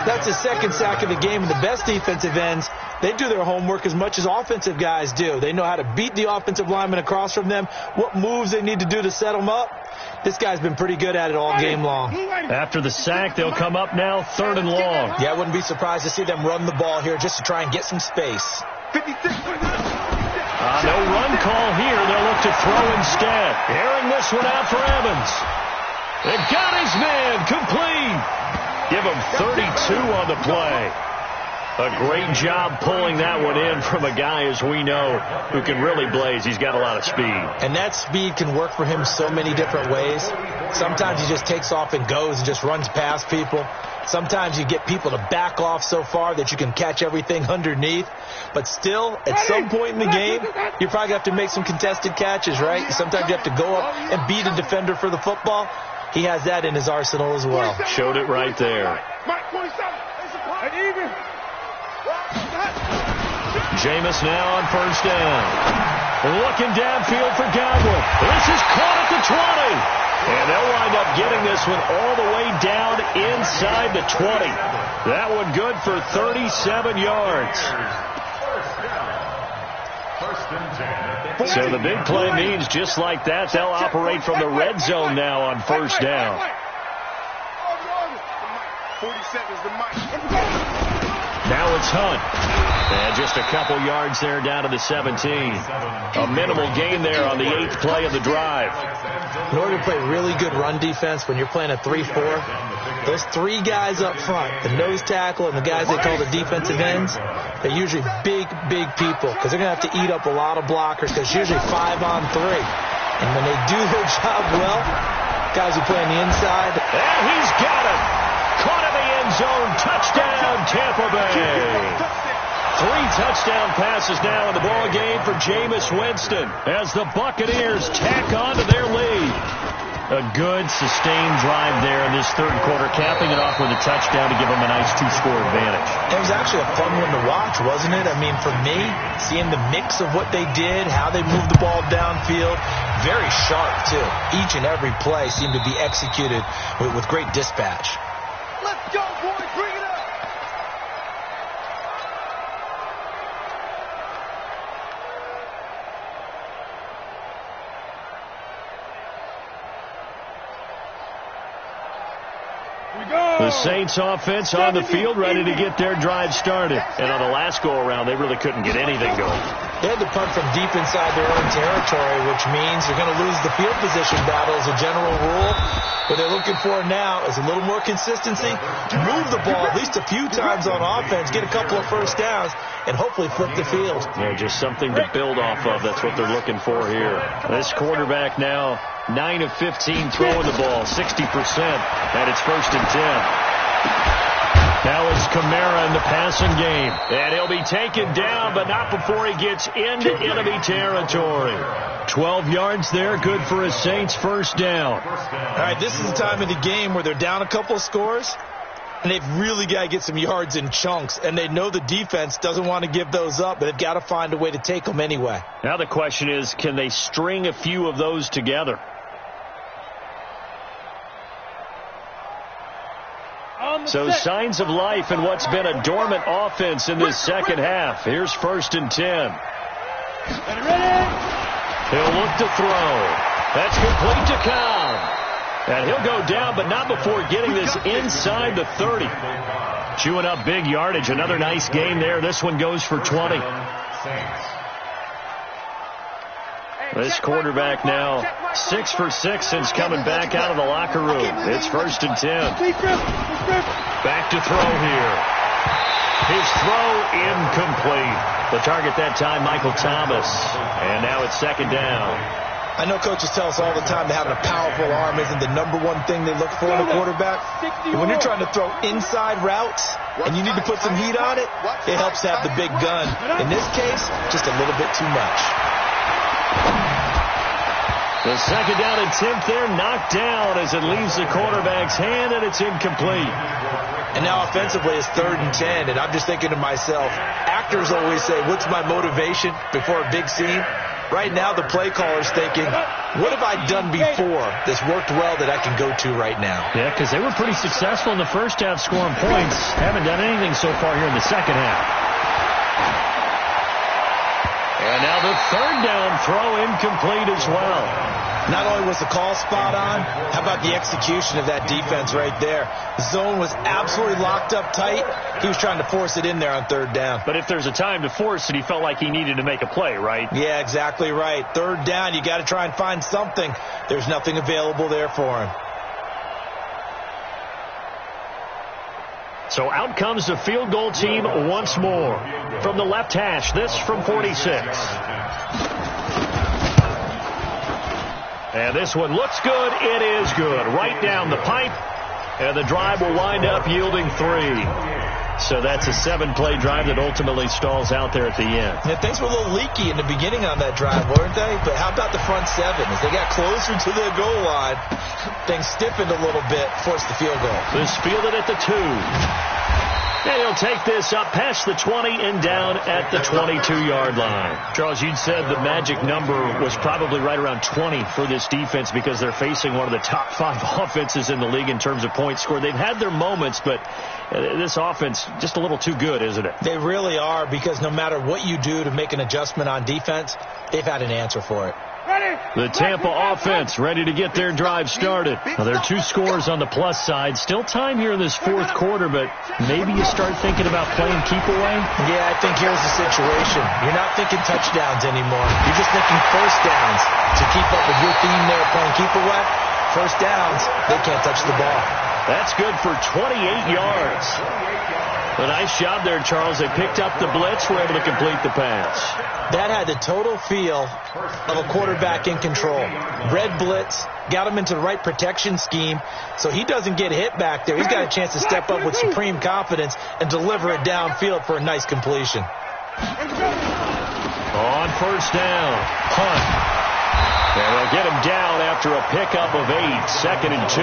That's his 2nd sack of the game, and the best defensive ends, they do their homework as much as offensive guys do. They know how to beat the offensive lineman across from them, what moves they need to do to set them up. This guy's been pretty good at it all game long. After the sack, they'll come up now 3rd and long. Yeah, I wouldn't be surprised to see them run the ball here just to try and get some space. 56. No run call here. They'll look to throw instead. Airing this one out for Evans. They've got his man complete. Give him 32 on the play. A great job pulling that one in from a guy, as we know, who can really blaze. He's got a lot of speed. And that speed can work for him so many different ways. Sometimes he just takes off and goes and just runs past people. Sometimes you get people to back off so far that you can catch everything underneath. But still, at some point in the game, you probably have to make some contested catches, right? Sometimes you have to go up and beat a defender for the football. He has that in his arsenal as well. Showed it right there. Jameis now on first down. Looking downfield for Godwin. This is caught at the 20. And they'll wind up getting this one all the way down inside the 20. That one good for 37 yards. So the big play means just like that, they'll operate from the red zone now on first down. 47 is the mic. Now it's Hunt. And just a couple yards there down to the 17. A minimal gain there on the 8th play of the drive. In order to play really good run defense when you're playing a 3-4, those three guys up front, the nose tackle and the guys they call the defensive ends, they're usually big people because they're going to have to eat up a lot of blockers because it's usually 5-on-3. And when they do their job well, guys who play on the inside. And he's got it. Caught in the end zone. Touchdown, Tampa Bay. 3 touchdown passes now in the ball game for Jameis Winston as the Buccaneers tack on to their lead. A good, sustained drive there in this third quarter, capping it off with a touchdown to give them a nice 2-score advantage. It was actually a fun one to watch, wasn't it? I mean, for me, seeing the mix of what they did, how they moved the ball downfield, very sharp, too. Each and every play seemed to be executed with great dispatch. Let's go, boys. Bring it up. The Saints offense on the field, ready to get their drive started. And on the last go-around, they really couldn't get anything going. They had to punt from deep inside their own territory, which means they're going to lose the field position battle as a general rule. What they're looking for now is a little more consistency, move the ball at least a few times on offense, get a couple of first downs, and hopefully flip the field. Yeah, just something to build off of. That's what they're looking for here. This quarterback now 9 of 15 throwing the ball, 60%, and it's 1st and 10. Now it's Kamara in the passing game, and he'll be taken down, but not before he gets into enemy territory. 12 yards there, good for a Saints first down. All right, this is the time of the game where they're down a couple of scores, and they've really got to get some yards in chunks, and they know the defense doesn't want to give those up, but they've got to find a way to take them anyway. Now the question is, can they string a few of those together? So signs of life in what's been a dormant offense in this second half. Here's 1st and 10. He'll look to throw. That's complete to Cobb. And he'll go down, but not before getting this inside the 30. Chewing up big yardage. Another nice game there. This one goes for 20. This quarterback now 6 for 6 since coming back out of the locker room. It's 1st and 10. Back to throw here. His throw incomplete. The target that time, Michael Thomas. And now it's 2nd down. I know coaches tell us all the time that having a powerful arm isn't the #1 thing they look for in a quarterback. But when you're trying to throw inside routes and you need to put some heat on it, it helps to have the big gun. In this case, just a little bit too much. The 2nd down and 10th there, knocked down as it leaves the quarterback's hand, and it's incomplete. And now offensively it's 3rd and 10, and I'm just thinking to myself, actors always say, what's my motivation before a big scene? Right now the play caller's thinking, what have I done before that's worked well that I can go to right now? Yeah, because they were pretty successful in the first half scoring points. Haven't done anything so far here in the second half. And now the 3rd down throw incomplete as well. Not only was the call spot on, how about the execution of that defense right there? The zone was absolutely locked up tight. He was trying to force it in there on 3rd down. But if there's a time to force it, he felt like he needed to make a play, right? Yeah, exactly right. 3rd down, you got to try and find something. There's nothing available there for him. So out comes the field goal team once more. From the left hash, this from 46. And this one looks good. It is good. Right down the pipe. And the drive will wind up yielding 3. So that's a 7-play drive that ultimately stalls out there at the end. Yeah, things were a little leaky in the beginning on that drive, weren't they? But how about the front 7? As they got closer to the goal line, things stiffened a little bit, forced the field goal. This fielded at the 2. And he'll take this up past the 20 and down at the 22-yard line. Charles, you'd said the magic number was probably right around 20 for this defense because they're facing one of the top 5 offenses in the league in terms of points scored. They've had their moments, but this offense just a little too good, isn't it? They really are, because no matter what you do to make an adjustment on defense, they've had an answer for it. The Tampa offense ready to get their drive started. Well, there are 2 scores on the plus side. Still time here in this 4th quarter, but maybe you start thinking about playing keep away? Yeah, I think here's the situation. You're not thinking touchdowns anymore. You're just thinking first downs. To keep up with your theme there, playing keep away, first downs, they can't touch the ball. That's good for 28 yards. A nice job there, Charles. They picked up the blitz, were able to complete the pass. That had the total feel of a quarterback in control. Red blitz, got him into the right protection scheme, so he doesn't get hit back there. He's got a chance to step up with supreme confidence and deliver it downfield for a nice completion. On first down, punt. And they'll get him down after a pickup of 8, 2nd and 2.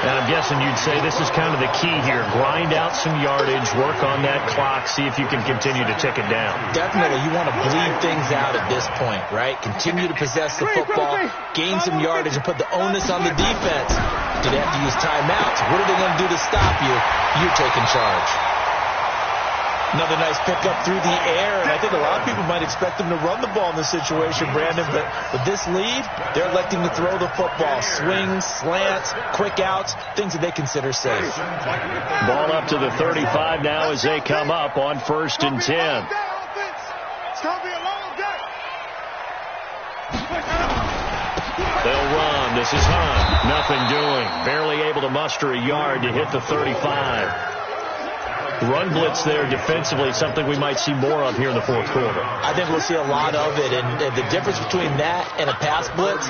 And I'm guessing you'd say this is kind of the key here. Grind out some yardage, work on that clock, see if you can continue to tick it down. Definitely. You want to bleed things out at this point, right? Continue to possess the football, gain some yardage, and put the onus on the defense. Do they have to use timeouts? What are they going to do to stop you? You're taking charge. Another nice pickup through the air, and I think a lot of people might expect them to run the ball in this situation, Brandon, but with this lead, they're electing to throw the football. Swings, slants, quick outs, things that they consider safe. Ball up to the 35 now as they come up on 1st and 10. They'll run. This is Hunt. Nothing doing. Barely able to muster a yard to hit the 35. Run blitz there defensively, something we might see more of here in the 4th quarter. I think we'll see a lot of it, and the difference between that and a pass blitz,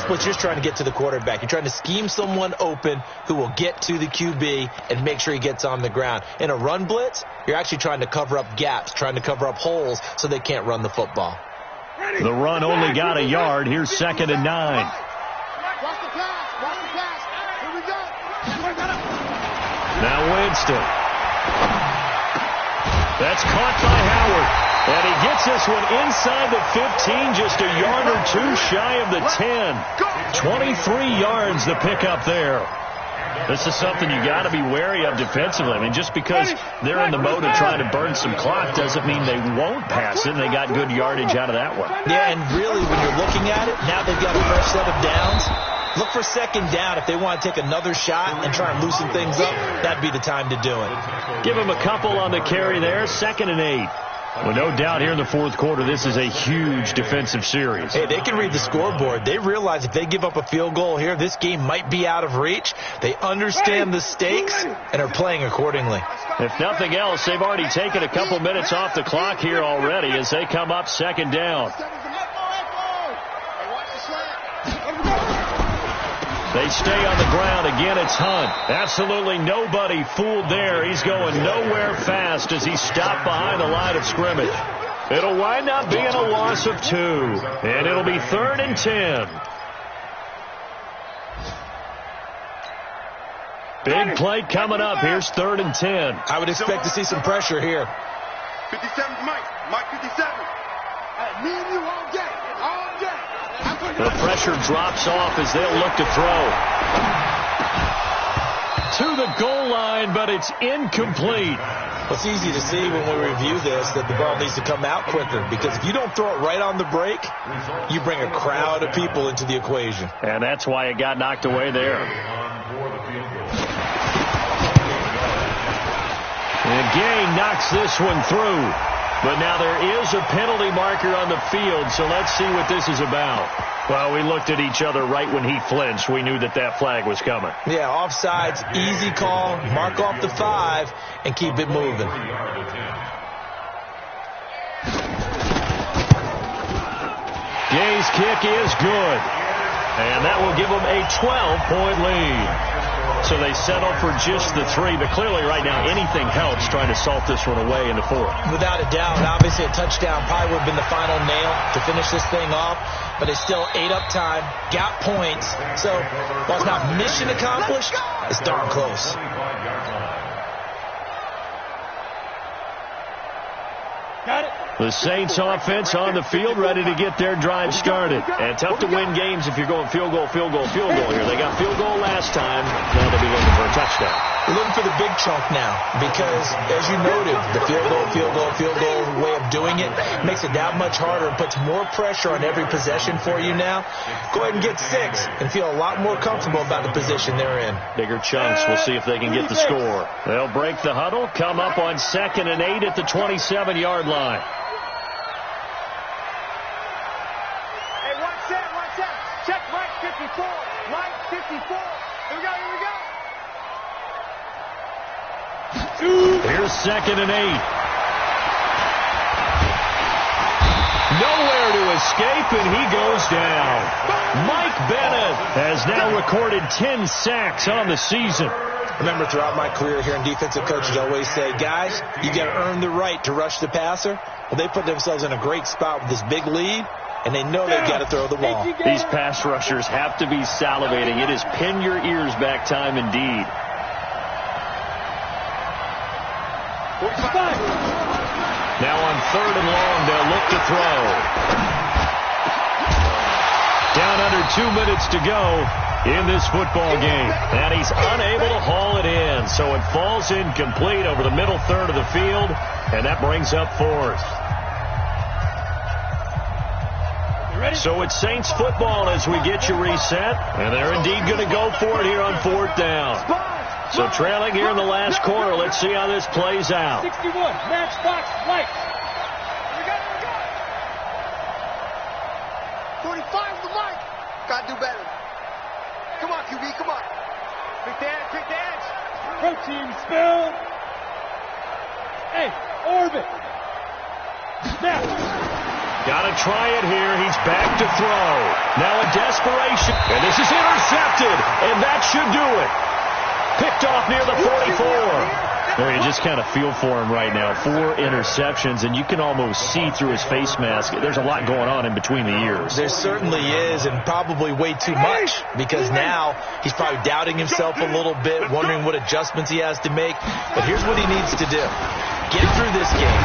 you're just trying to get to the quarterback. You're trying to scheme someone open who will get to the QB and make sure he gets on the ground. In a run blitz, you're actually trying to cover up gaps, trying to cover up holes so they can't run the football. The run only got a yard. Here's 2nd and 9. Now Winston. That's caught by Howard. And he gets this one inside the 15, just a yard or 2 shy of the 10. 23 yards the pickup there. This is something you got to be wary of defensively. I mean, just because they're in the mode of trying to burn some clock doesn't mean they won't pass it, and they got good yardage out of that one. Yeah, and really, when you're looking at it, now they've got a fresh set of downs. Look for 2nd down. If they want to take another shot and try and loosen things up, that'd be the time to do it. Give them a couple on the carry there, 2nd and 8. Well, no doubt here in the 4th quarter, this is a huge defensive series. Hey, they can read the scoreboard. They realize if they give up a field goal here, this game might be out of reach. They understand the stakes and are playing accordingly. If nothing else, they've already taken a couple minutes off the clock here already as they come up 2nd down. They stay on the ground. Again, it's Hunt. Absolutely nobody fooled there. He's going nowhere fast as he's stopped behind the line of scrimmage. It'll wind up being a loss of 2, and it'll be 3rd and 10. Big play coming up. Here's 3rd and 10. I would expect to see some pressure here. 57's Mike 57. Me and you all day. All day. The pressure drops off as they'll look to throw. To the goal line, but it's incomplete. It's easy to see when we review this that the ball needs to come out quicker, because if you don't throw it right on the break, you bring a crowd of people into the equation. And that's why it got knocked away there. And Gay knocks this one through. But now there is a penalty marker on the field, so let's see what this is about. Well, we looked at each other right when he flinched. We knew that flag was coming. Yeah, offsides, easy call, mark off the 5, and keep it moving. Gay's kick is good, and that will give them a 12-point lead. So they settle for just the 3, but clearly right now anything helps trying to salt this one away in the 4th. Without a doubt, obviously a touchdown probably would have been the final nail to finish this thing off, but they still ate up time, got points. So while it's not mission accomplished, it's darn close. Got it. The Saints offense on the field, ready to get their drive started. And tough to win games if you're going field goal here. They got field goal last time. Now they'll be looking for a touchdown. We're looking for the big chunk now because, as you noted, the field goal way of doing it makes it that much harder and puts more pressure on every possession for you now. Go ahead and get 6 and feel a lot more comfortable about the position they're in. Bigger chunks. We'll see if they can get the score. They'll break the huddle, come up on 2nd and 8 at the 27-yard line. Check Mike 54. Mike 54. Here we go. Here's 2nd and 8. Nowhere to escape, and he goes down. Mike Bennett has now recorded 10 sacks on the season. Remember, throughout my career here in defensive coaches always say, guys, you got to earn the right to rush the passer. Well, they put themselves in a great spot with this big lead, and they know they've got to throw the ball. These pass rushers have to be salivating. It is pin your ears back time indeed. Now on 3rd and long, they'll look to throw. Down under 2 minutes to go in this football game. And he's unable to haul it in. So it falls incomplete over the middle third of the field. And that brings up 4th. So it's Saints football as we get you reset. And they're indeed going to go for it here on 4th down. So trailing here in the last quarter. Let's see how this plays out. 61, matchbox, lights. 45 the mic. Got to do better. Come on, QB, come on. Quick dance. Protein spill. Hey, orbit. Snap. Got to try it here. He's back to throw. Now in desperation. And this is intercepted. And that should do it. Picked off near the 44. There, you just kind of feel for him right now. 4 interceptions, and you can almost see through his face mask. There's a lot going on in between the ears. There certainly is, and probably way too much, because now he's probably doubting himself a little bit, wondering what adjustments he has to make. But here's what he needs to do. Get through this game.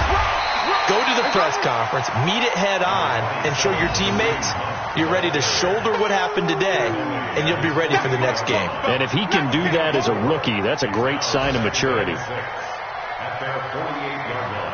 Go to the press conference, meet it head on, and show your teammates you're ready to shoulder what happened today, and you'll be ready for the next game. And if he can do that as a rookie, that's a great sign of maturity. At their 48-yard line.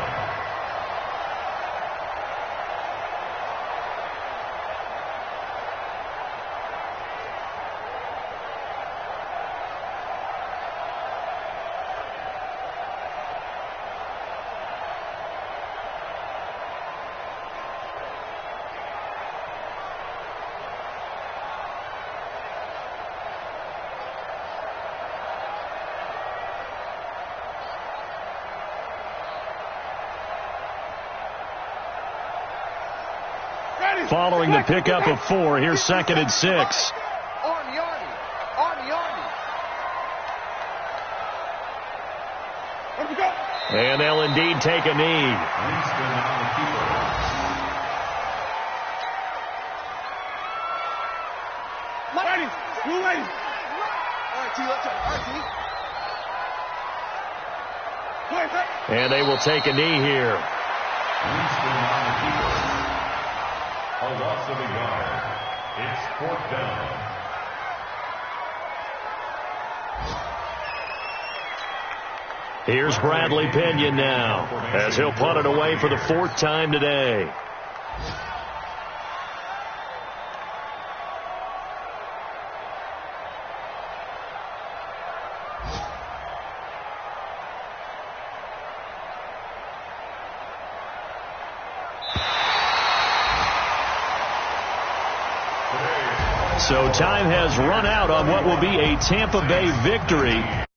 Following the pickup of 4, here's 2nd and 6. Army. Where do we go? And they'll indeed take a knee. Ready. You ready? All right, T, let's go. All right, T. And they will take a knee here. A loss of a yard. It's 4th down. Here's Bradley Pinion now, as he'll punt it away for the 4th time today. So time has run out on what will be a Tampa Bay victory.